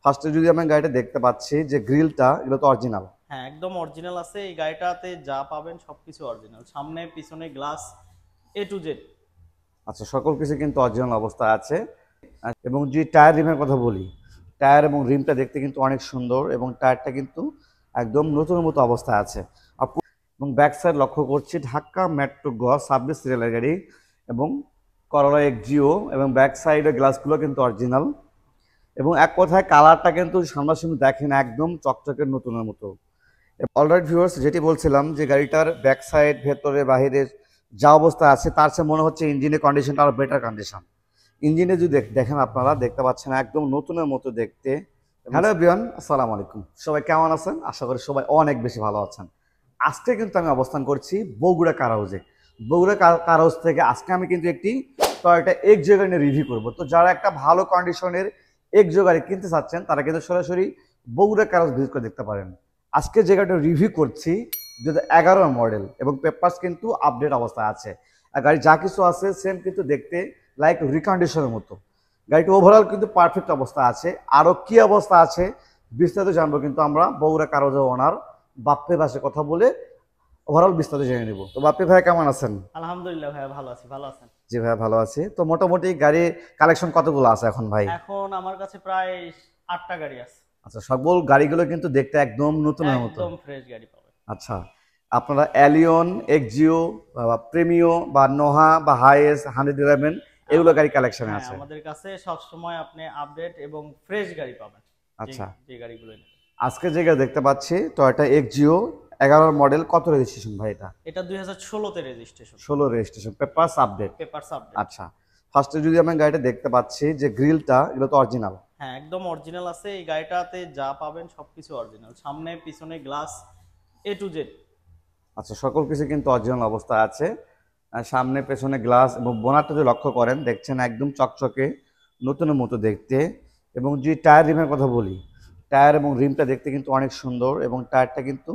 ফার্স্টে যদি আমি গাড়িটা দেখতে পাচ্ছি যে গ্রিলটা এগুলো তো অরিজিনাল। হ্যাঁ, একদম অরিজিনাল আছে। এই গাড়িটাতে যা পাবেন সবকিছু অরিজিনাল, সামনে পিছনে গ্লাস এ টু জেড। আচ্ছা, সকল কিছু কিন্তু অরিজিনাল অবস্থায় আছে। এবং যে টায়ার রিমের কথা বলি, টায়ার এবং রিমটা দেখতে কিন্তু অনেক সুন্দর এবং টায়ারটা কিন্তু একদম নতুনের মতো অবস্থায় আছে। এবং ব্যাক সাইড লক্ষ্য করছি ঢাকা মেট্রো গ 26 সিরিয়ালের গাড়ি এবং করলা এক্সজিও এবং ব্যাক সাইডের গ্লাসগুলো কিন্তু অরিজিনাল। এবং এক কথায় কালারটা কিন্তু সামনাসামনি দেখেন একদম চকচকের নতুনের মতো। অলরাইট ভিউয়ার্স, যেটি বলছিলাম যে গাড়িটার ব্যাক সাইড ভেতরে বাহিরে যা অবস্থা আছে তার চেয়ে মনে হচ্ছে ইঞ্জিনের কন্ডিশনটা আরো বেটার কন্ডিশন। ইঞ্জিনে যদি দেখেন আপনারা দেখতে পাচ্ছেন একদম নতুনের মতো দেখতে। হ্যালো এভরিওয়ান, আসসালামু আলাইকুম। সবাই কেমন আছেন? আশা করি সবাই অনেক বেশি ভালো আছেন। আজকে কিন্তু আমি অবস্থান করছি বগুড়া কার হাউসে। বগুড়া কার হাউস থেকে আজকে আমি কিন্তু একটি টয়োটা এক্সজো গাড়ি নিয়ে রিভিউ করবো। তো যারা একটা ভালো কন্ডিশনের এক্সজো গাড়ি কিনতে চাচ্ছেন তারা কিন্তু সরাসরি বগুড়া কার হাউস ভিজিট করে দেখতে পারেন। আজকে যে গাড়িটা রিভিউ করছি 2011 মডেল এবং পেপারস কিন্তু আপডেট অবস্থায় আছে। আর গাড়ি যা কিছু আছে সেম কিন্তু দেখতে লাইক রিকন্ডিশনের মতো। গাড়িটি ওভারঅল কিন্তু পারফেক্ট অবস্থা আছে। আরও কি অবস্থা আছে বিস্তারিত জানবো কিন্তু আমরা বগুড়া কার হাউসের ওনার বাপ্পি ভাইয়ের সাথে কথা বলে ওভারঅল বিস্তারিত জেনে নেব। তো বাপ্পি ভাই কেমন আছেন? আলহামদুলিল্লাহ ভাইয়া, ভালো আছি। ভালো আছেন? জি ভাইয়া ভালো আছি। তো মোটামুটি গাড়ি কালেকশন কতগুলো আছে এখন ভাই? এখন আমার কাছে প্রায় 8টা গাড়ি আছে। আচ্ছা, সকল গাড়িগুলো কিন্তু দেখতে একদম নতুনের মতো। একদম ফ্রেশ গাড়ি পাবেন। আচ্ছা, আপনারা অ্যালিয়ন, এক্সজিও বা প্রেমিও বা নোহা বা হাইএস 111 এগুলো গাড়ি কালেকশনে হ্যাঁ, আছে। আমাদের কাছে সবসময় আপনি আপডেট এবং ফ্রেশ গাড়ি পাবেন। যে আচ্ছা, যে গাড়িগুলো নেবেন। আজকে যে গাড়ি দেখতে পাচ্ছি টয়োটা এক্সজিও 11 মডেল, কত রেজিস্ট্রেশন ভাই এটা? এটা 2016-তে registration. 16 registration, papers update. Papers update. আচ্ছা, ফার্স্টে যদি আমি গাড়িটা দেখতে পাচ্ছি যে গ্রিলটা এগুলো তো অরিজিনাল। হ্যাঁ, একদম অরিজিনাল আছে। এই গাড়িটাতে যা পাবেন সবকিছু অরিজিনাল, সামনে পিছনে গ্লাস এ টু জেড। আচ্ছা, সকল কিছু কিন্তু অরিজিনাল অবস্থায় আছে। আর সামনে পেছনে গ্লাস এবং বোনারটা যদি লক্ষ্য করেন দেখছেন একদম চকচকে নতুনের মতো দেখতে। এবং যে টায়ার রিমের কথা বলি, টায়ার এবং রিমটা দেখতে কিন্তু অনেক সুন্দর এবং টায়ারটা কিন্তু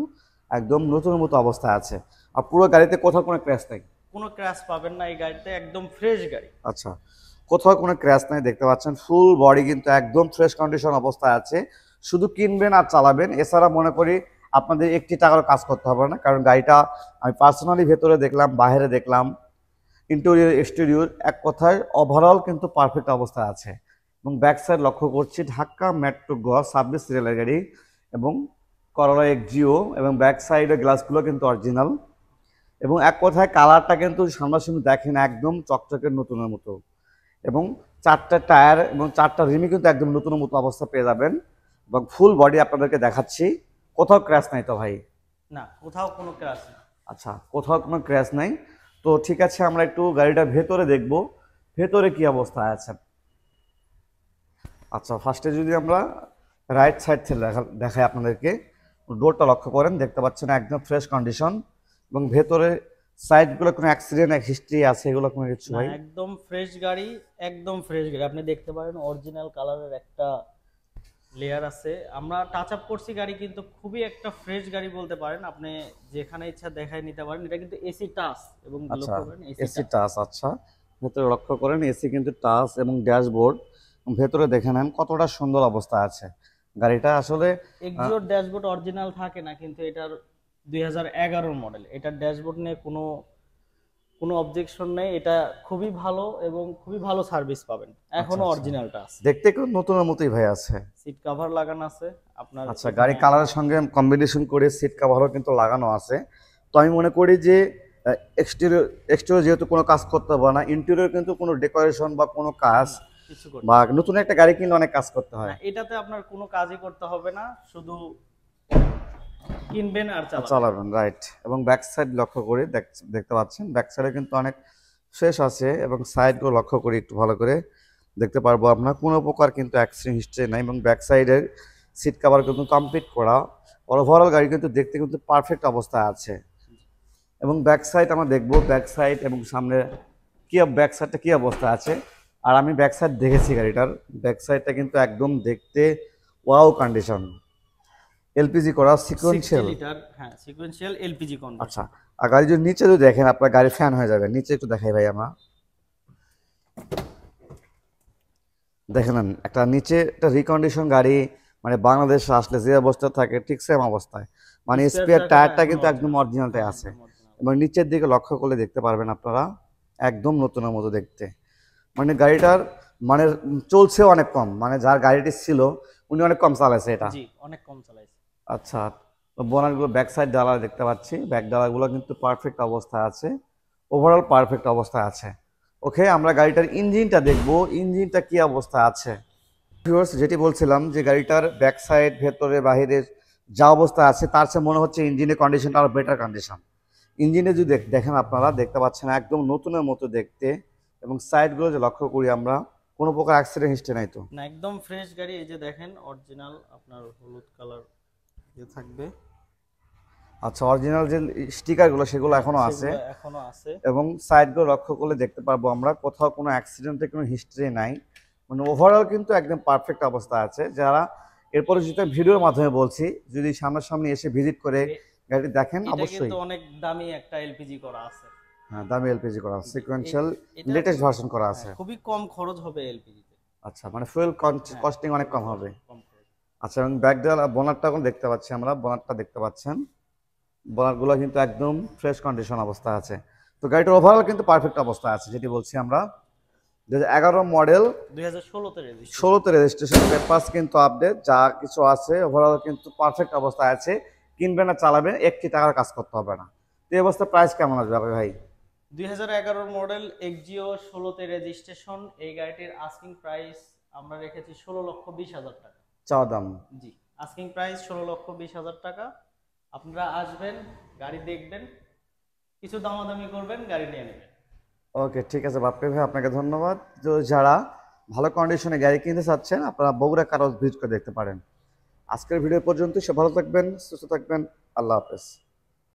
একদম নতুনের মতো অবস্থায় আছে। আর পুরো গাড়িতে কোথাও কোনো ক্র্যাশ নেই। কোনো ক্র্যাশ পাবেন না এই গাড়িতে, একদম ফ্রেশ গাড়ি। আচ্ছা, কোথাও কোনো ক্র্যাশ নাই, দেখতে পাচ্ছেন ফুল বডি কিন্তু একদম ফ্রেশ কন্ডিশন অবস্থায় আছে। শুধু কিনবেন আর চালাবেন, এছাড়া মনে করি আপনাদের একটি টাকারও কাজ করতে হবে না, কারণ গাড়িটা আমি পার্সোনালি ভেতরে দেখলাম, বাইরে দেখলাম, ইন্টেরিয়র এক্সটেরিয়র এক কথায় ওভারঅল কিন্তু পারফেক্ট অবস্থায় আছে। এবং ব্যাক সাইড লক্ষ্য করছি ঢাকা মেট্রো গ 26 সিরিয়ালের গাড়ি এবং করলা এক্সজিও এবং ব্যাক সাইডের গ্লাসগুলো কিন্তু অরিজিনাল। এবং এক কথায় কালারটা কিন্তু সামনাসামনি দেখেন একদম চকচকের নতুনের মতো। এবং চারটা টায়ার এবং চারটা রিমই কিন্তু একদম নতুনের মতো অবস্থা পেয়ে যাবেন। এবং ফুল বডি আপনাদেরকে দেখাচ্ছি, কোথাও ক্র্যাশ নাই তো ভাই? না, কোথাও কোনো ক্র্যাশ নেই। আচ্ছা, কোথাও কোনো ক্র্যাশ নাই। তো ঠিক আছে, আমরা একটু গাড়িটা ভেতরে দেখব, ভেতরে কি অবস্থায় আছে। আচ্ছা, ফার্স্টে যদি আমরা রাইট সাইড থেকে দেখাই আপনাদেরকে, ডোরটা লক্ষ্য করেন দেখতে পাচ্ছেন একদম ফ্রেশ কন্ডিশন। এবং ভেতরে সাইডগুলো কোনো অ্যাক্সিডেন্ট হিস্ট্রি আছে এগুলো কোনো কিছু না, ভাই? একদম ফ্রেশ গাড়ি। একদম ফ্রেশ গাড়ি, আপনি দেখতে পারেন অরিজিনাল কালারের একটা লেয়ার আছে। আমরা টাচ আপ করছি গাড়ি, কিন্তু খুবই একটা ফ্রেশ গাড়ি বলতে পারেন। আপনি যেখানে ইচ্ছা দেখাই নিতে পারেন। এটা কিন্তু এসি টাচ এবং আচ্ছা, লক্ষ্য করেন এসি এসি টাচ। টাচ। আচ্ছা, ভেতরে লক্ষ্য করেন এসি কিন্তু টাচ এবং ড্যাশবোর্ড ভেতরে দেখে নেন কতটা সুন্দর অবস্থা আছে গাড়িটা আসলে। এক্সিওর ড্যাশবোর্ড অরিজিনাল থাকে না, কিন্তু এটার 2011 মডেল। এটার ড্যাশবোর্ড নিয়ে কোনো কোনো অবজেকশন নেই। এটা খুবই ভালো এবং খুবই ভালো সার্ভিস পাবেন। আচ্ছা এখনো আচ্ছা, অরিজিনালটা আছে। দেখতে একটু নতুনের মতোই ভাই আছে। সিট কভার লাগানো আছে আপনার আচ্ছা, গাড়ি এখানে। কালারের সঙ্গে কম্বিনেশন করে সিট কভারও কিন্তু লাগানো আছে। তো আমি মনে করি যে এক্সটেরিয়র এক্সটেরিয়র যেহেতু কোনো কাজ করতে হবে না, ইন্টেরিয়র কিন্তু কোনো ডেকোরেশন বা কোনো কাজ না, কিছু করতে বা হবে নতুন একটা গাড়ি কিনলে অনেক কাজ করতে না। হয়। এটাতে আপনার কোনো কাজই করতে হবে না, শুধু কিনবেন আর চালাবেন। চালাবেন, রাইট। এবং ব্যাক সাইড লক্ষ্য করে দেখতে পাচ্ছেন ব্যাক সাইডে কিন্তু অনেক ফ্রেশ আছে এবং সাইডগুলো লক্ষ্য করি একটু ভালো করে দেখতে পারবো আপনার কোনো প্রকার কিন্তু অ্যাক্সিডেন্ট হিস্ট্রি নাই। এবং ব্যাক সাইডের সিট কভার কিন্তু কমপ্লিট করা। ওভারঅল গাড়ি কিন্তু দেখতে কিন্তু পারফেক্ট অবস্থায় আছে। এবং ব্যাক সাইড আমরা দেখবো ব্যাক সাইড এবং সামনে কি ব্যাক সাইডটা কি অবস্থা আছে। আর আমি ব্যাক সাইড দেখেছি গাড়িটার, ব্যাক সাইডটা কিন্তু একদম দেখতে ওয়াও কন্ডিশন, এলপিজি করা 60 সিকোয়েন্সিয়াল। লিটার, হ্যাঁ, সিকোয়েন্সিয়াল এলপিজি আচ্ছা, কনভার্সন। আর গাড়ি যদি নিচে যদি দেখেন আপনার গাড়ি ফ্যান হয়ে যাবে। নিচে একটু দেখাই ভাই আমরা, দেখে নেন, একটা নিচে একটা রিকন্ডিশন গাড়ি মানে বাংলাদেশে আসলে যে অবস্থা থাকে ঠিক সেম অবস্থায়, মানে স্পেয়ার স্পেয়ার চাকাটা টায়ারটা এখনো কিন্তু একদম অরিজিনাল, অরিজিনালটাই হ্যাঁ আছে। একদম অরিজিনাল। এবং নিচের দিকে লক্ষ্য করলে দেখতে পারবেন আপনারা একদম নতুনের মতো দেখতে। মানে গাড়িটার মানে চলছেও অনেক কম, মানে যার গাড়িটি ছিল উনি অনেক কম চালাইছে এটা। জি অনেক কম চালাইছে। আচ্ছা, তো বোনারগুলো ব্যাক সাইড ডালা দেখতে পাচ্ছি, ব্যাক ডালাগুলো কিন্তু পারফেক্ট অবস্থায় আছে, ওভারঅল পারফেক্ট অবস্থায় আছে। ওকে, আমরা গাড়িটার ইঞ্জিনটা দেখব, ইঞ্জিনটা কি অবস্থা আছে। ভিউয়ার্স, যেটি বলছিলাম যে গাড়িটার ব্যাক সাইড ভেতরে বাহিরে যা অবস্থা আছে তার চেয়ে মনে হচ্ছে ইঞ্জিনের কন্ডিশনটা আরো বেটার কন্ডিশন। ইঞ্জিনে যদি দেখেন আপনারা দেখতে পাচ্ছেন একদম নতুনের মতো দেখতে, এবং সাইডগুলো যে লক্ষ্য করি আমরা কোনো প্রকার অ্যাক্সিডেন্ট হিস্ট্রি নাই তো। না একদম ফ্রেশ গাড়ি, এই যে দেখেন অরিজিনাল আপনার হলুদ কালার ইয়ে থাকবে। আচ্ছা, অরিজিনাল যে স্টিকারগুলো সেগুলো এখনো আছে, সেগুলো এখনো আছে। এবং সাইডগুলো লক্ষ্য করলে দেখতে পারবো আমরা কোথাও কোনো অ্যাক্সিডেন্টের কোনো হিস্ট্রি নাই। মানে ওভারঅল কিন্তু একদম পারফেক্ট অবস্থা আছে। যারা এরপরে যেটা ভিডিওর মাধ্যমে বলছি, যদি সামনাসামনি এসে ভিজিট করে এ- গাড়ি দেখেন এটা অবশ্যই। কিন্তু অনেক দামি একটা এলপিজি করা আছে। হ্যাঁ, দামি এলপিজি করা আছে, সিকোয়েন্সিয়াল এটা লেটেস্ট ভার্সন করা আছে। হ্যাঁ, খুবই কম খরচ হবে এলপিজিতে। আচ্ছা, মানে ফুয়েল হ্যাঁ, কস্টিং অনেক কম হবে। কম খরচ। আচ্ছা, এবং ব্যাক ডালা বোনারটা এখন দেখতে পাচ্ছি আমরা, বোনারটা দেখতে পাচ্ছেন, বোনারগুলো কিন্তু একদম ফ্রেশ কন্ডিশন অবস্থা আছে। তো গাড়িটার ওভারঅল কিন্তু পারফেক্ট অবস্থা আছে, যেটি বলছি আমরা 2011 মডেল, 2016 তে রেজিস্ট্রেশন। 16তে রেজিস্ট্রেশন পেপারস কিন্তু আপডেট, যা কিছু আছে ওভারঅল কিন্তু পারফেক্ট অবস্থায় আছে। কিনবেন না চালাবেন, একটি টাকার কাজ করতে হবে না। তো এই অবস্থায় প্রাইস কেমন আসবে ভাই? 2011 মডেল এক্সিও 16 তে রেজিস্ট্রেশন, এই গাড়িটির আস্কিং প্রাইস আমরা রেখেছি 16,20,000 টাকা। চাওয়া দাম? জি, আস্কিং প্রাইস 16,20,000 টাকা। আপনারা আসবেন, গাড়ি দেখবেন, কিছু দামাদামি করবেন, গাড়ি নিয়ে নেবেন। ওকে, ঠিক আছে বাপ্পি ভাই, আপনাকে ধন্যবাদ। তো যারা ভালো কন্ডিশনে গাড়ি কিনতে চাচ্ছেন আপনারা বগুড়া কার হাউস ভিজিট করে দেখতে পারেন। আজকের ভিডিও পর্যন্ত, সব ভালো থাকবেন, সুস্থ থাকবেন, আল্লাহ হাফেজ।